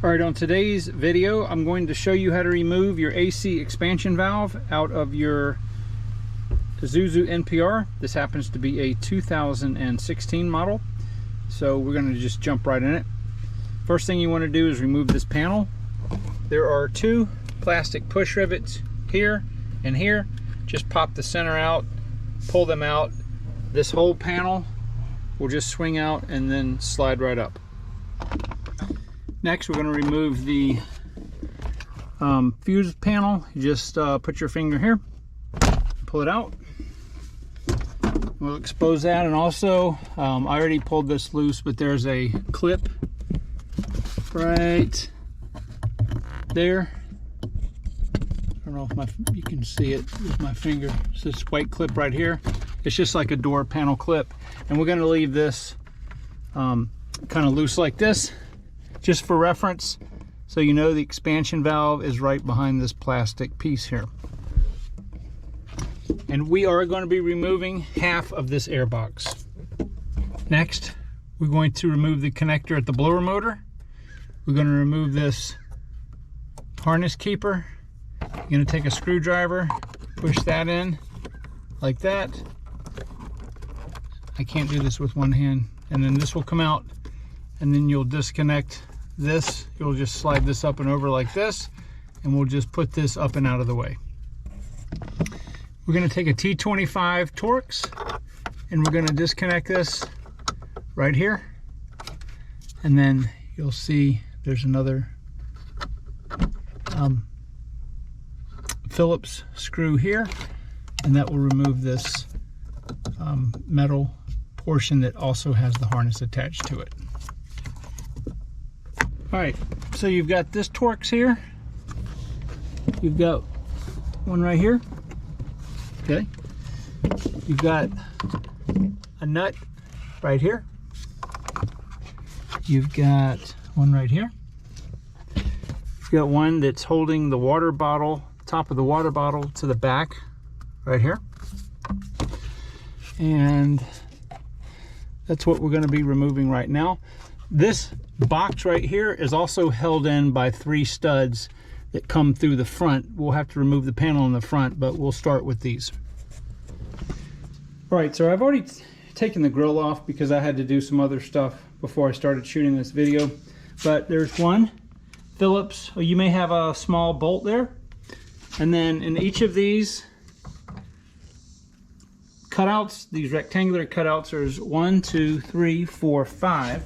Alright, on today's video I'm going to show you how to remove your AC expansion valve out of your Isuzu NPR. This happens to be a 2016 model, so we're going to just jump right in it. First thing you want to do is remove this panel. There are two plastic push rivets here and here. Just pop the center out, pull them out. This whole panel will just swing out and then slide right up. Next, we're going to remove the fuse panel. You just put your finger here, pull it out. We'll expose that, and also I already pulled this loose, but there's a clip right there. I don't know if you can see it with my finger. It's this white clip right here. It's just like a door panel clip, and we're going to leave this kind of loose like this, just for reference, so you know the expansion valve is right behind this plastic piece here. And we are going to be removing half of this airbox. Next, we're going to remove the connector at the blower motor. We're going to remove this harness keeper. You're going to take a screwdriver, push that in like that. I can't do this with one hand. And then this will come out, and then you'll disconnect this. You'll just slide this up and over like this, and we'll just put this up and out of the way. We're going to take a T25 Torx, and we're going to disconnect this right here, and then you'll see there's another Phillips screw here, and that will remove this metal portion that also has the harness attached to it. Alright, so you've got this Torx here, you've got one right here, okay, you've got a nut right here, you've got one right here, you've got one that's holding the water bottle, top of the water bottle to the back right here, and that's what we're going to be removing right now. This box right here is also held in by 3 studs that come through the front. We'll have to remove the panel in the front, but we'll start with these. All right, so I've already taken the grill off because I had to do some other stuff before I started shooting this video. But there's one Phillips. You may have a small bolt there. And then in each of these cutouts, these rectangular cutouts, there's 1, 2, 3, 4, 5.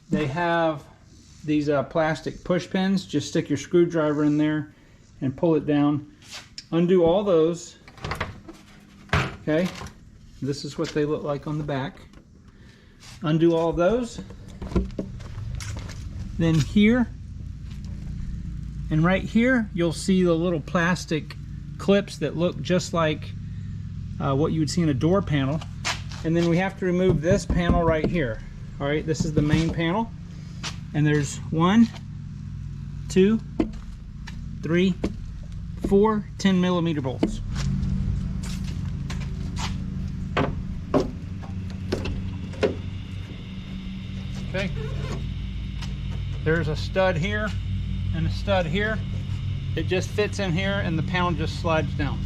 They have these plastic push pins. Just stick your screwdriver in there and pull it down. Undo all those. Okay, this is what they look like on the back. Undo all of those. Then here and right here, you'll see the little plastic clips that look just like what you would see in a door panel. And then we have to remove this panel right here. All right, this is the main panel, and there's 1, 2, 3, 4 10mm bolts. Okay, there's a stud here and a stud here. It just fits in here, and the panel just slides down.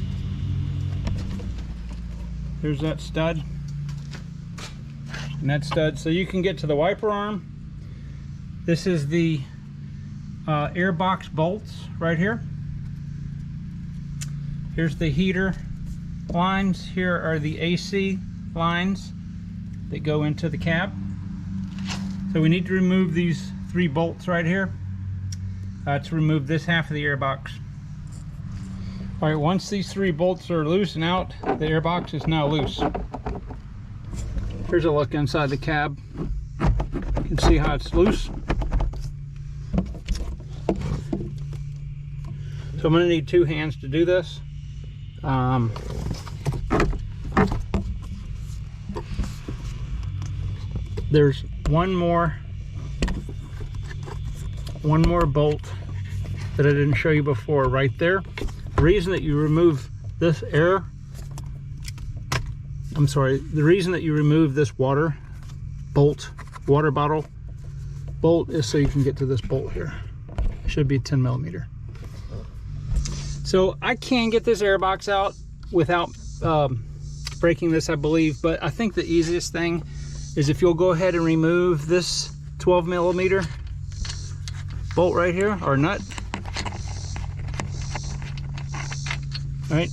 There's that stud and that stud, so you can get to the wiper arm. This is the airbox bolts right here. Here's the heater lines. Here are the AC lines that go into the cab. So we need to remove these 3 bolts right here to remove this half of the airbox. All right, once these 3 bolts are loose and out, the airbox is now loose. Here's a look inside the cab. You can see how it's loose. So I'm going to need 2 hands to do this. There's one more bolt that I didn't show you before right there. The reason that you remove this the reason that you remove this water bottle bolt is so you can get to this bolt here. It should be 10 millimeter. So I can get this airbox out without breaking this, I believe, but I think the easiest thing is if you'll go ahead and remove this 12 millimeter bolt right here, or nut. All right,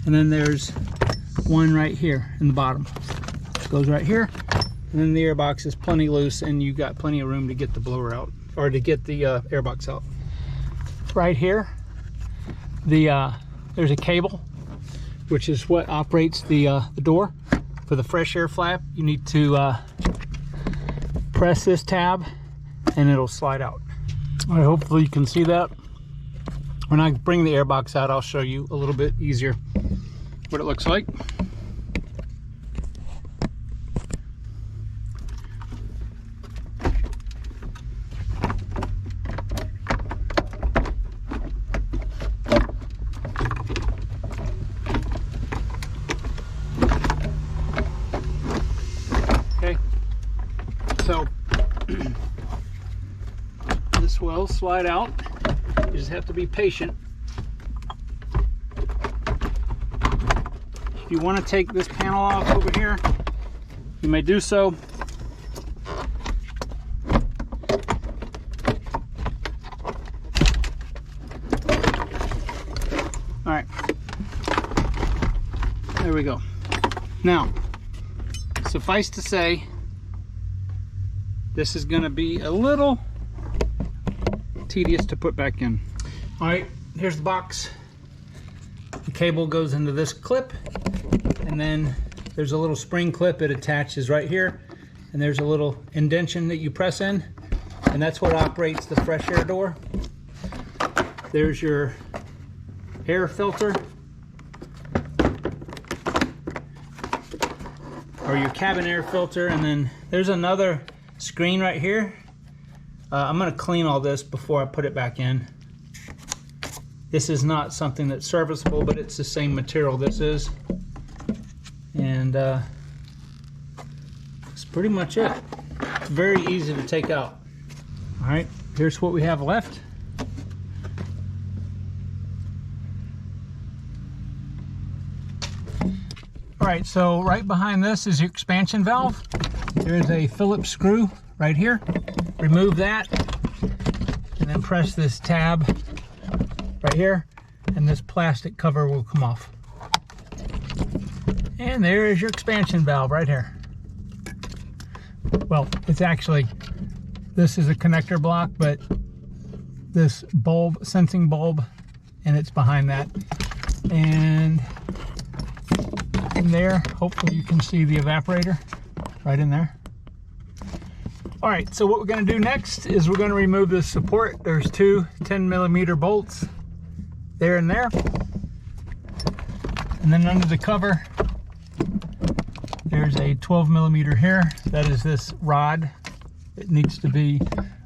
and then there's one right here in the bottom. It goes right here, and then the airbox is plenty loose, and you got plenty of room to get the blower out, or to get the airbox out. Right here, there's a cable, which is what operates the door. For the fresh air flap, you need to press this tab, and it'll slide out. All right, hopefully you can see that. When I bring the airbox out, I'll show you a little bit easier what it looks like. Okay, so this will slide out. You just have to be patient. If you want to take this panel off over here, you may do so. All right, there we go. Now, suffice to say, this is going to be a little tedious to put back in. All right, here's the box. The cable goes into this clip, and then there's a little spring clip. It attaches right here, and there's a little indentation that you press in, and that's what operates the fresh air door. There's your air filter, or your cabin air filter, and then there's another screen right here. I'm going to clean all this before I put it back in. This is not something that's serviceable, but it's the same material this is. And that's pretty much it. It's very easy to take out. All right, here's what we have left. All right, so right behind this is your expansion valve. There's a Phillips screw right here. Remove that, and then press this tab right here, and this plastic cover will come off. And there is your expansion valve right here. Well, it's actually, this is a connector block, but this bulb, sensing bulb, and it's behind that. And in there, hopefully you can see the evaporator right in there. All right, so what we're going to do next is we're going to remove this support. There's two 10 millimeter bolts there and there. And then under the cover, there's a 12 millimeter here. That is this rod. It needs to be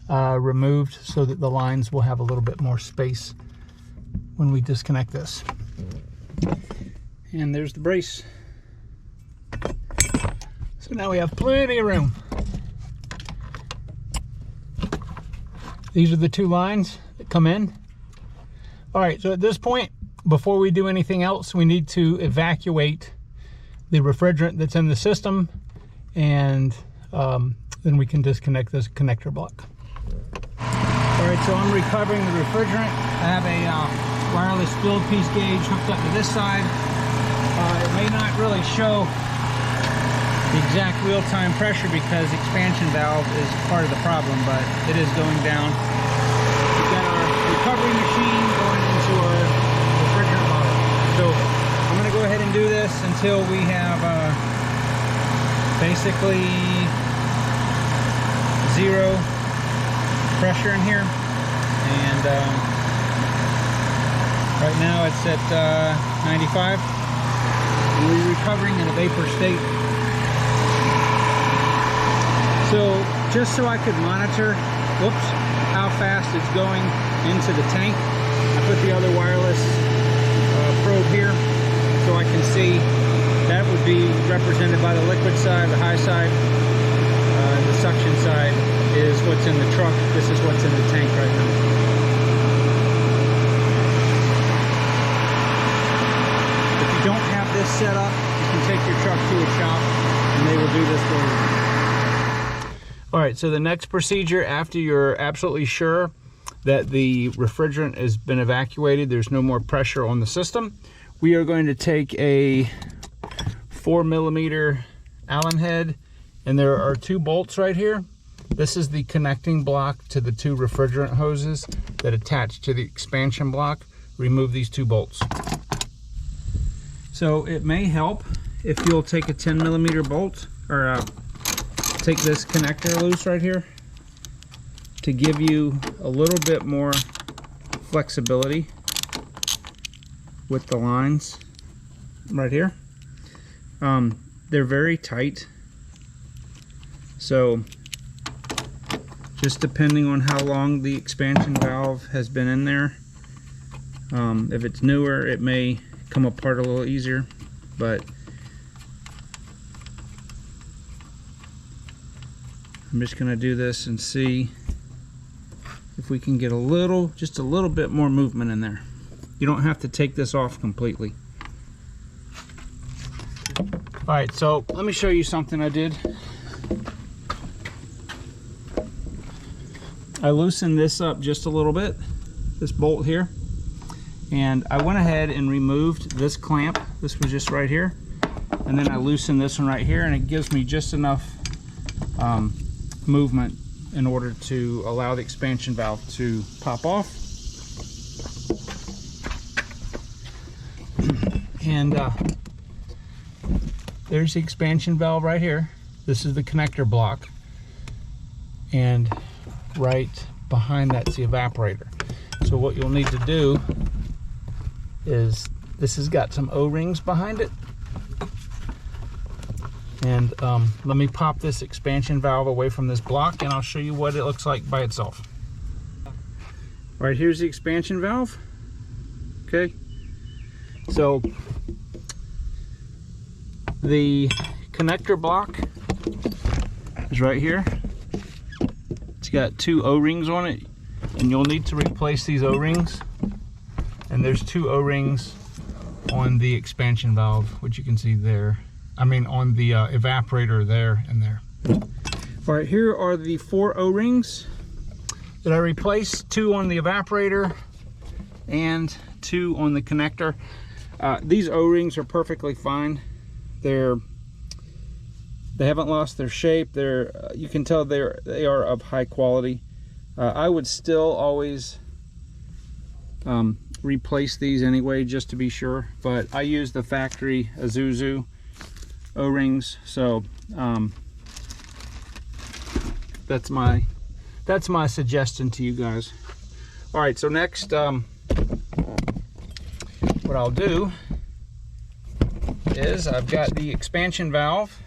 removed so that the lines will have a little bit more space when we disconnect this. And there's the brace. So now we have plenty of room. These are the two lines that come in. All right, so at this point, before we do anything else, we need to evacuate the refrigerant that's in the system, and then we can disconnect this connector block. All right, so I'm recovering the refrigerant. I have a wireless field piece gauge hooked up to this side. It may not really show the exact real-time pressure because expansion valve is part of the problem, but it is going down. We've got our recovery machine going into our refrigerant bottle. So I'm going to go ahead and do this until we have basically zero pressure in here. And right now it's at 95. And we're recovering in a vapor state. So just so I could monitor, how fast it's going into the tank, I put the other wireless probe here so I can see. That would be represented by the liquid side, the high side, and the suction side is what's in the truck. This is what's in the tank right now. If you don't have this set up, you can take your truck to a shop and they will do this for you. All right, so the next procedure, after you're absolutely sure that the refrigerant has been evacuated, there's no more pressure on the system, we are going to take a 4mm Allen head, and there are 2 bolts right here. This is the connecting block to the 2 refrigerant hoses that attach to the expansion block. Remove these 2 bolts. So it may help if you'll take a 10mm bolt, or take this connector loose right here to give you a little bit more flexibility with the lines right here. They're very tight, so just depending on how long the expansion valve has been in there, if it's newer, it may come apart a little easier, but I'm just going to do this and see if we can get just a little bit more movement in there. You don't have to take this off completely. All right, so let me show you something I did. I loosened this up just a little bit, this bolt here, and I went ahead and removed this clamp. This was just right here, and then I loosened this one right here, and it gives me just enough movement in order to allow the expansion valve to pop off. And there's the expansion valve right here. This is the connector block, and right behind that's the evaporator. So what you'll need to do is, this has got some O-rings behind it, and let me pop this expansion valve away from this block and I'll show you what it looks like by itself. All right, here's the expansion valve. Okay, so the connector block is right here. It's got 2 O-rings on it, and you'll need to replace these O-rings. And there's 2 O-rings on the expansion valve, which you can see there. I mean on the evaporator there and there. All right, here are the 4 O-rings that I replaced. 2 on the evaporator and 2 on the connector. These O-rings are perfectly fine. They haven't lost their shape. You can tell they are of high quality. I would still always replace these anyway, just to be sure, but I use the factory Isuzu O-rings, so that's my suggestion to you guys. All right, so next what I'll do is, I've got the expansion valve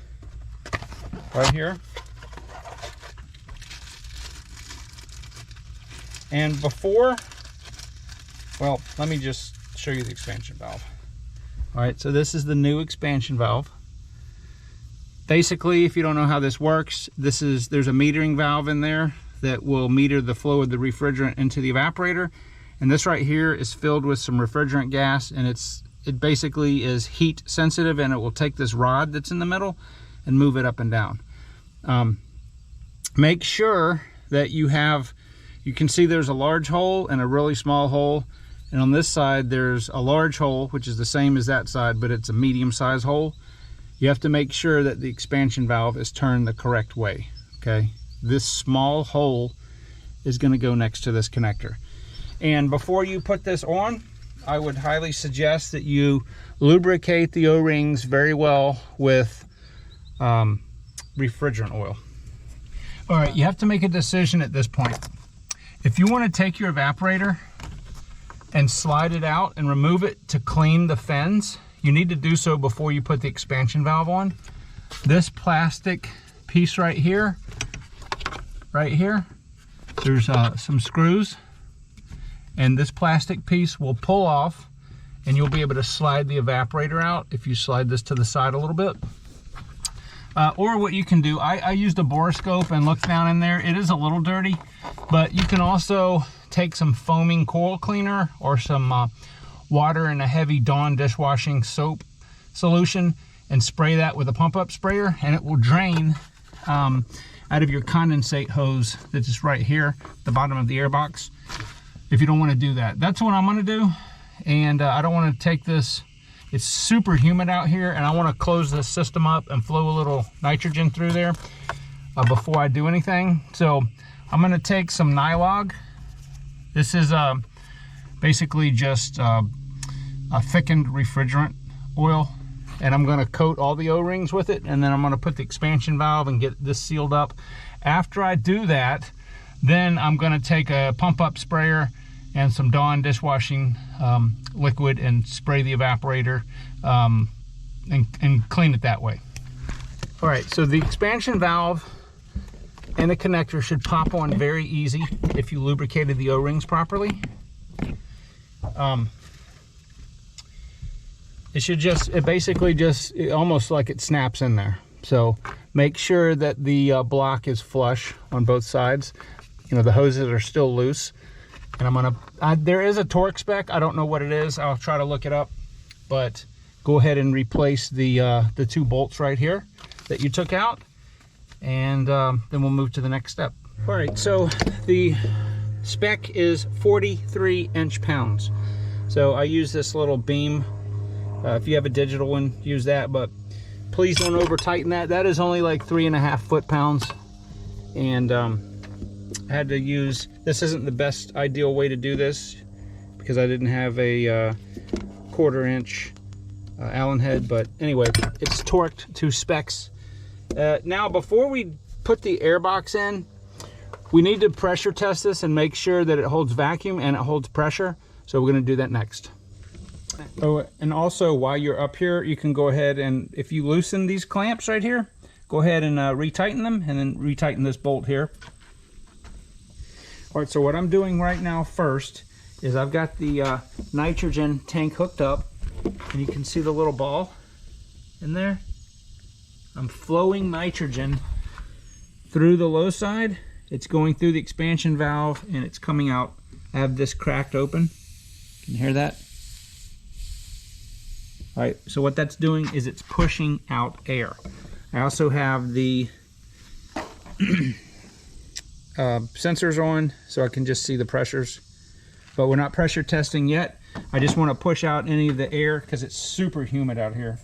right here, and well, let me just show you the expansion valve. All right, so this is the new expansion valve. Basically, if you don't know how this works, there's a metering valve in there that will meter the flow of the refrigerant into the evaporator, and this right here is filled with some refrigerant gas, and it basically is heat sensitive, and it will take this rod that's in the middle and move it up and down. Make sure that you can see there's a large hole and a really small hole, and on this side there's a large hole, which is the same as that side, but it's a medium-sized hole. You have to make sure that the expansion valve is turned the correct way, okay? This small hole is going to go next to this connector. And before you put this on, I would highly suggest that you lubricate the O-rings very well with refrigerant oil. All right, you have to make a decision at this point. If you want to take your evaporator and slide it out and remove it to clean the fins, you need to do so before you put the expansion valve on. This plastic piece right here, there's some screws, and this plastic piece will pull off, and you'll be able to slide the evaporator out if you slide this to the side a little bit. Or what you can do, I used a borescope and looked down in there. It is a little dirty, but you can also take some foaming coil cleaner or some water and a heavy Dawn dishwashing soap solution and spray that with a pump up sprayer, and it will drain out of your condensate hose that's just right here at the bottom of the airbox. If you don't want to do that, that's what I'm going to do. And I don't want to take this, it's super humid out here, and I want to close this system up and flow a little nitrogen through there before I do anything. So I'm going to take some Nylog. This is basically just a thickened refrigerant oil, and I'm going to coat all the O-rings with it, and then I'm going to put the expansion valve and get this sealed up. After I do that, then I'm going to take a pump up sprayer and some Dawn dishwashing liquid and spray the evaporator and clean it that way. All right, so the expansion valve and the connector should pop on very easy if you lubricated the O-rings properly. It basically just almost like it snaps in there. So make sure that the block is flush on both sides. You know, the hoses are still loose. And I'm gonna, there is a torque spec. I don't know what it is. I'll try to look it up. But go ahead and replace the 2 bolts right here that you took out. And then we'll move to the next step. All right, so the spec is 43 inch-pounds. So I use this little beam. If you have a digital one, use that, but please don't over tighten that. That is only like 3.5 foot-pounds. And I had to use, this isn't the best ideal way to do this because I didn't have a 1/4 inch Allen head, but anyway, it's torqued to specs. Now, before we put the airbox in, we need to pressure test this and make sure that it holds vacuum and it holds pressure. So we're going to do that next. Oh, and also while you're up here, you can go ahead and, if you loosen these clamps right here, go ahead and retighten them, and then retighten this bolt here. All right, so what I'm doing right now first is I've got the nitrogen tank hooked up, and you can see the little ball in there. I'm flowing nitrogen through the low side. It's going through the expansion valve and it's coming out. I have this cracked open. Can you hear that? All right, so what that's doing is it's pushing out air. I also have the sensors on so I can just see the pressures, but we're not pressure testing yet. I just want to push out any of the air because it's super humid out here,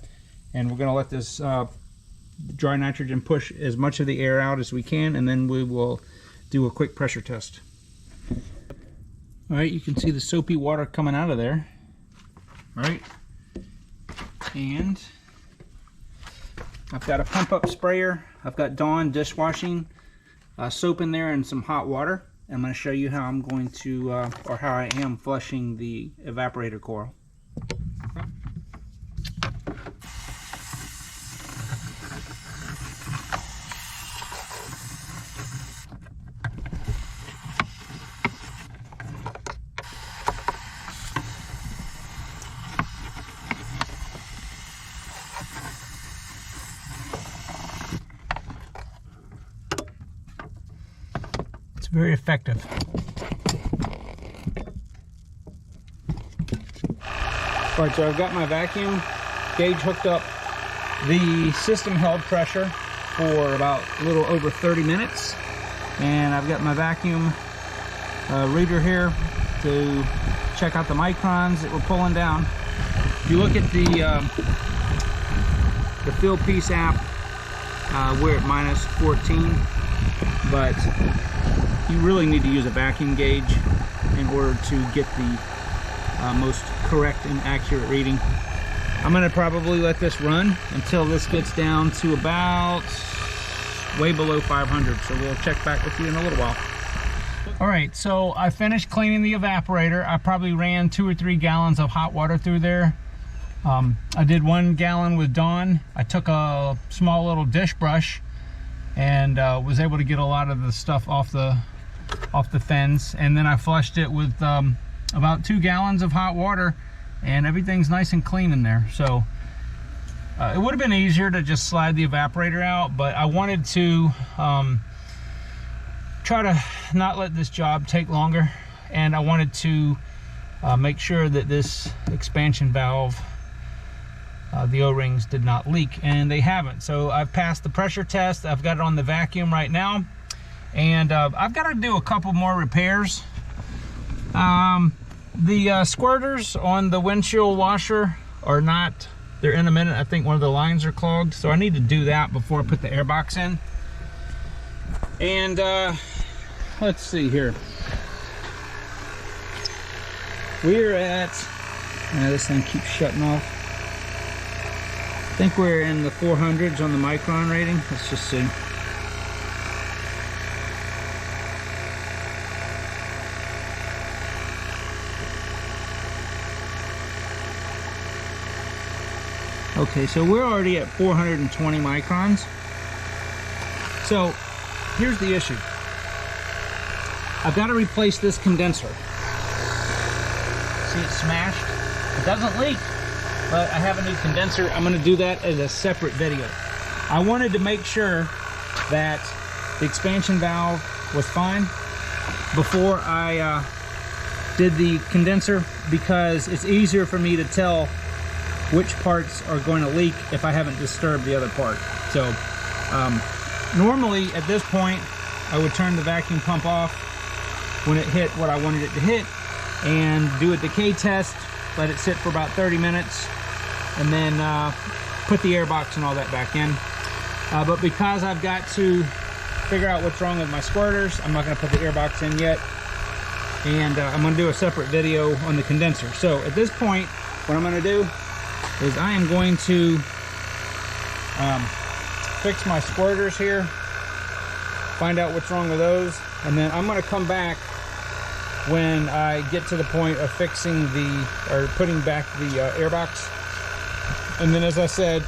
and we're going to let this dry nitrogen push as much of the air out as we can, and then we will do a quick pressure test. All right, you can see the soapy water coming out of there. All right, and I've got a pump up sprayer. I've got Dawn dishwashing soap in there and some hot water. I'm going to show you how I'm going to, or how I am flushing the evaporator coil. Very effective. All right, so I've got my vacuum gauge hooked up. The system held pressure for about a little over 30 minutes, and I've got my vacuum reader here to check out the microns that we're pulling down. If you look at the fill piece app, we're at -14, but you really need to use a vacuum gauge in order to get the most correct and accurate reading. I'm going to probably let this run until this gets down to about way below 500, so we'll check back with you in a little while. All right, so I finished cleaning the evaporator. I probably ran 2 or 3 gallons of hot water through there. I did 1 gallon with Dawn. I took a small little dish brush and was able to get a lot of the stuff off the fins, and then I flushed it with about 2 gallons of hot water, and everything's nice and clean in there. So It would have been easier to just slide the evaporator out, but I wanted to try to not let this job take longer, and I wanted to make sure that this expansion valve, the O-rings did not leak, and they haven't. So I've passed the pressure test. I've got it on the vacuum right now, and I've got to do a couple more repairs. The squirters on the windshield washer are not, they're in a minute. I think one of the lines are clogged, so I need to do that before I put the airbox in. And let's see here. We're at, this thing keeps shutting off. I think we're in the 400s on the micron rating. Let's just see. Okay, so we're already at 420 microns. So here's the issue. I've got to replace this condenser. See, it's smashed. It doesn't leak, but I have a new condenser. I'm going to do that as a separate video. I wanted to make sure that the expansion valve was fine before I did the condenser, because it's easier for me to tell which parts are going to leak if I haven't disturbed the other part. So normally at this point I would turn the vacuum pump off when it hit what I wanted it to hit and do a decay test, let it sit for about 30 minutes, and then put the airbox and all that back in. But because I've got to figure out what's wrong with my squirters, I'm not going to put the airbox in yet, and I'm going to do a separate video on the condenser. So at this point, what I'm going to do is I am going to fix my squirters here, find out what's wrong with those, and then I'm going to come back when I get to the point of fixing or putting back the airbox. And then, as I said,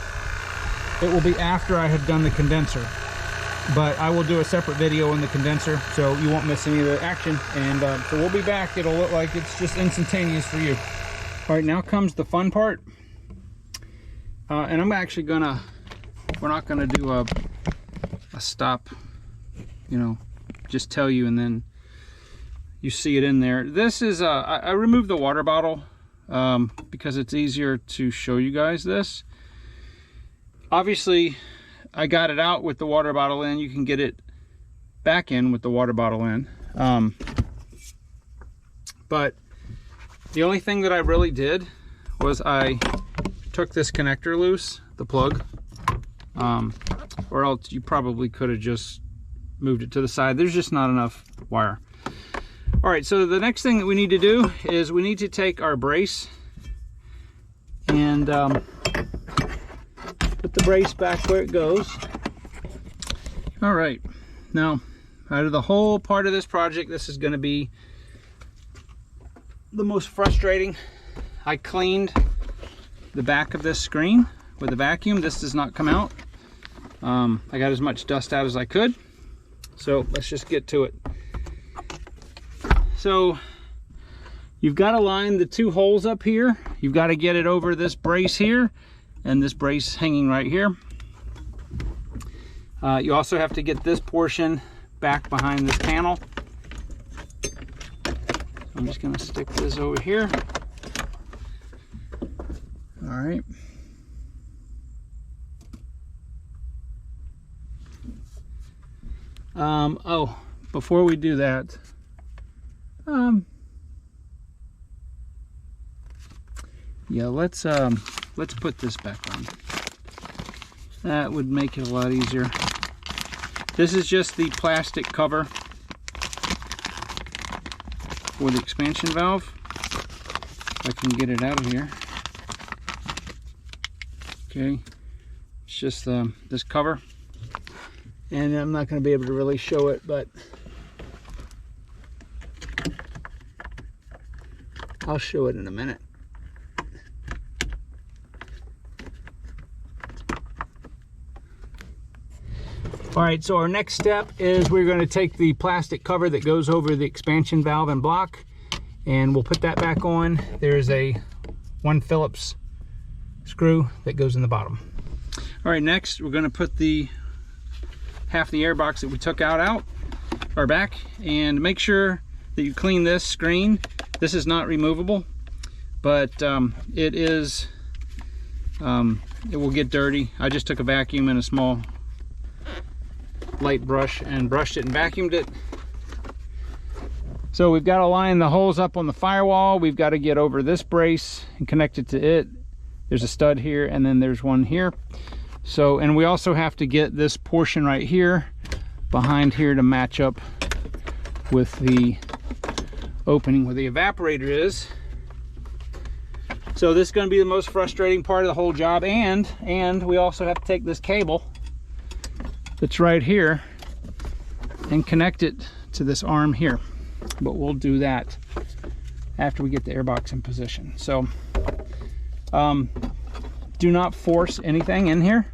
it will be after I have done the condenser, but I will do a separate video on the condenser so you won't miss any of the action. And so we'll be back. It'll look like it's just instantaneous for you. All right, now comes the fun part. And I'm actually gonna, we're not gonna do a stop, you know, just tell you and then you see it in there. This is, I removed the water bottle because it's easier to show you guys this. Obviously, I got it out with the water bottle in. You can get it back in with the water bottle in. But the only thing that I really did was I took this connector loose, the plug, or else you probably could have just moved it to the side. There's just not enough wire. All right, so the next thing that we need to do is we need to take our brace and put the brace back where it goes. All right, now out of the whole part of this project, this is going to be the most frustrating. I cleaned the back of this screen with a vacuum. This does not come out. I got as much dust out as I could, so let's just get to it. So you've got to line the two holes up here. You've got to get it over this brace here and this brace hanging right here. You also have to get this portion back behind this panel. I'm just going to stick this over here. All right. Oh, before we do that, yeah, let's put this back on. That would make it a lot easier. This is just the plastic cover for the expansion valve. If I can get it out of here. Okay, it's just this cover, and I'm not going to be able to really show it, but I'll show it in a minute. All right, so our next step is we're going to take the plastic cover that goes over the expansion valve and block, and we'll put that back on. There's a 1 Phillips screw that goes in the bottom. All right, next we're going to put the half the airbox that we took out or back, and make sure that you clean this screen. This is not removable, but it is it will get dirty. I just took a vacuum and a small light brush and brushed it and vacuumed it. So we've got to line the holes up on the firewall. We've got to get over this brace and connect it to it. There's a stud here, and then there's one here. So, and we also have to get this portion right here behind here to match up with the opening where the evaporator is. So this is going to be the most frustrating part of the whole job, and we also have to take this cable that's right here and connect it to this arm here. But we'll do that after we get the airbox in position. So do not force anything in here.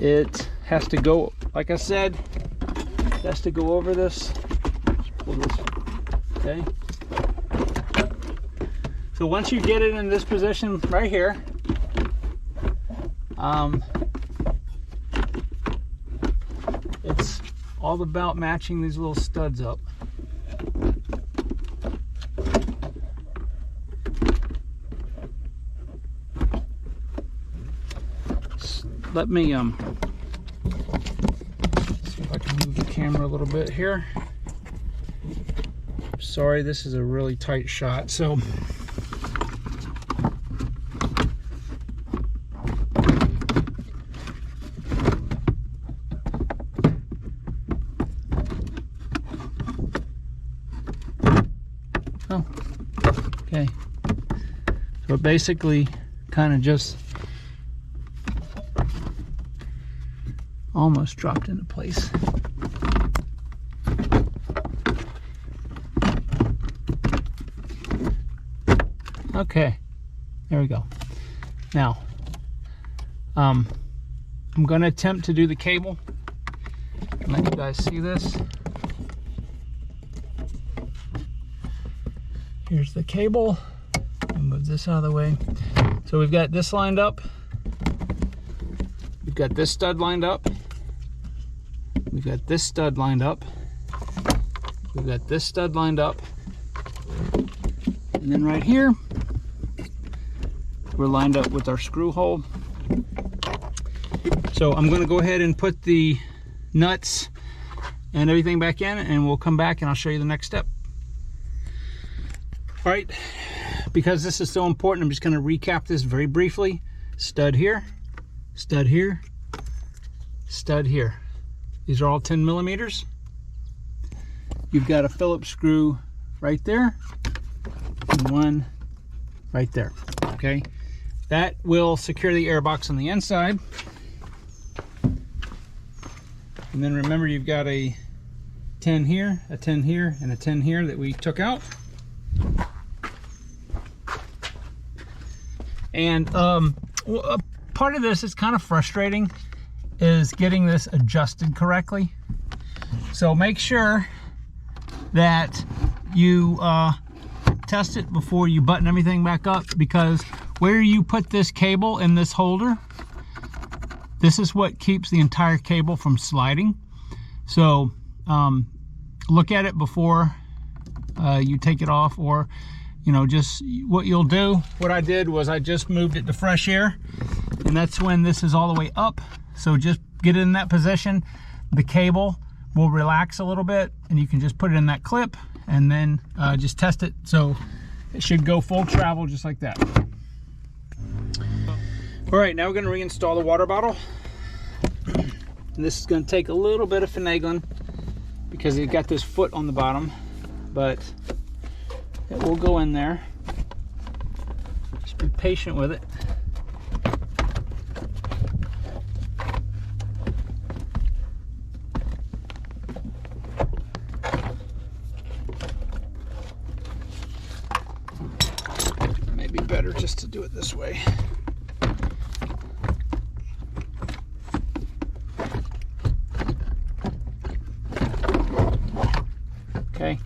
It has to go, like I said, it has to go over this. Pull this, okay? So once you get it in this position right here, it's all about matching these little studs up. Let me see if I can move the camera a little bit here. Sorry, this is a really tight shot, so oh, okay. So it basically kind of just almost dropped into place. Okay, there we go. Now, I'm going to attempt to do the cable and let you guys see this. Here's the cable. I'll move this out of the way. So we've got this lined up. We've got this stud lined up. We've got this stud lined up. We've got this stud lined up. And then right here, we're lined up with our screw hole. So I'm going to go ahead and put the nuts and everything back in, and we'll come back and I'll show you the next step. All right, because this is so important, I'm just going to recap this very briefly. Stud here, stud here, stud here. These are all 10 millimeters. You've got a Phillips screw right there and one right there. Okay, that will secure the airbox on the inside. And then remember, you've got a 10 here, a 10 here, and a 10 here that we took out. And part of this is kind of frustrating, is getting this adjusted correctly. So make sure that you test it before you button everything back up, because where you put this cable in this holder, this is what keeps the entire cable from sliding. So look at it before you take it off, or you know, just what you'll do. What I did was I just moved it to fresh air, and that's when this is all the way up. So just get it in that position. The cable will relax a little bit, and you can just put it in that clip and then just test it. So it should go full travel just like that. All right, now we're going to reinstall the water bottle. And this is going to take a little bit of finagling because you got this foot on the bottom, but it will go in there. Just be patient with it. Maybe better just to do it this way. Okay.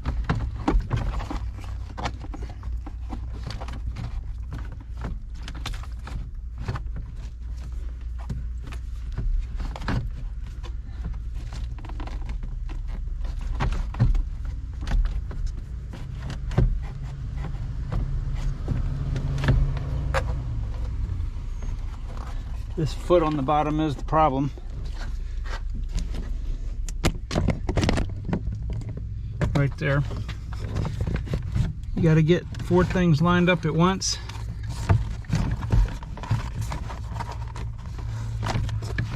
This foot on the bottom is the problem. Right there. You got to get 4 things lined up at once.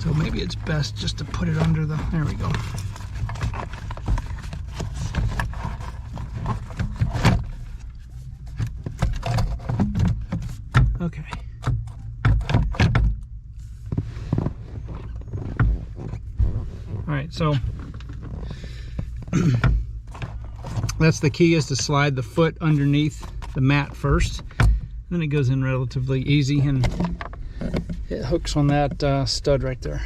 So maybe it's best just to put it under the, there we go. Okay. All right, so that's the key, is to slide the foot underneath the mat first. Then it goes in relatively easy, and it hooks on that stud right there.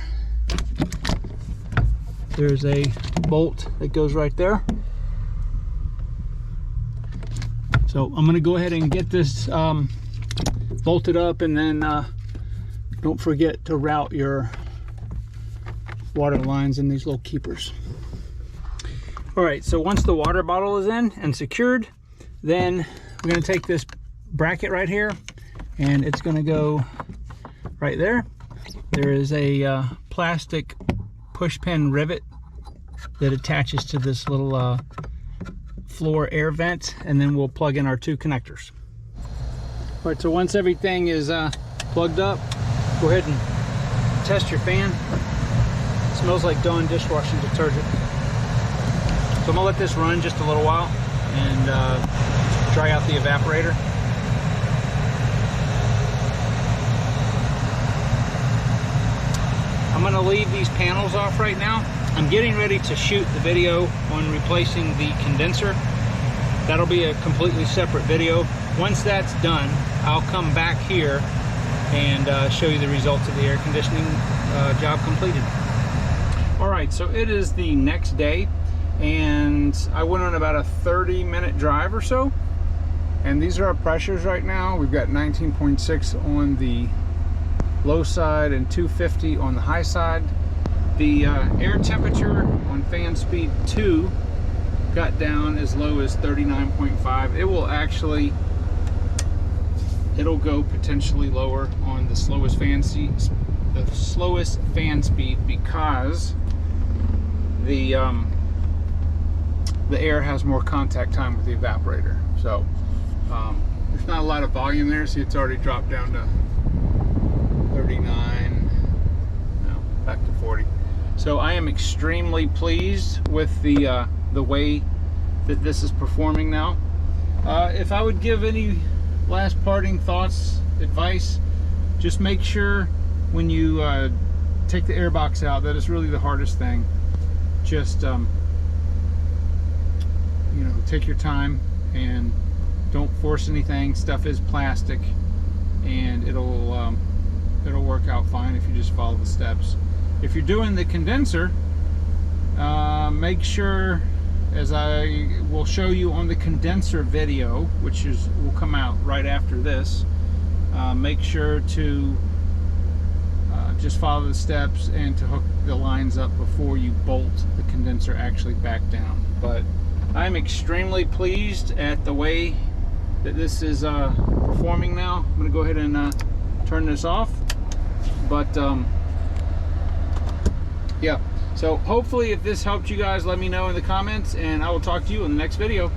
There's a bolt that goes right there. So I'm gonna go ahead and get this bolted up, and then don't forget to route your water lines in these little keepers. All right, so once the water bottle is in and secured, then we're gonna take this bracket right here, and it's gonna go right there. There is a plastic push pin rivet that attaches to this little floor air vent, and then we'll plug in our 2 connectors. All right, so once everything is plugged up, go ahead and test your fan. It smells like Dawn dishwashing detergent. So I'm gonna let this run just a little while and dry out the evaporator. I'm gonna leave these panels off right now. I'm getting ready to shoot the video on replacing the condenser. That'll be a completely separate video. Once that's done, I'll come back here and show you the results of the air conditioning job completed. All right, so it is the next day, and I went on about a 30-minute drive or so, and these are our pressures right now. We've got 19.6 on the low side and 250 on the high side. The air temperature on fan speed 2 got down as low as 39.5. It will actually, it'll go potentially lower on the slowest fan speed, because the air has more contact time with the evaporator. So there's not a lot of volume there, so it's already dropped down to 39, no, back to 40. So I am extremely pleased with the way that this is performing now. If I would give any last parting thoughts, advice, just make sure when you take the airbox out, that is really the hardest thing. Just you know, take your time and don't force anything. Stuff is plastic, and it'll work out fine if you just follow the steps. If you're doing the condenser, make sure, as I will show you on the condenser video, which will come out right after this, make sure to just follow the steps and to hook the lines up before you bolt the condenser actually back down. But I'm extremely pleased at the way that this is performing now. I'm going to go ahead and turn this off. But yeah, so hopefully if this helped you guys, let me know in the comments, and I will talk to you in the next video.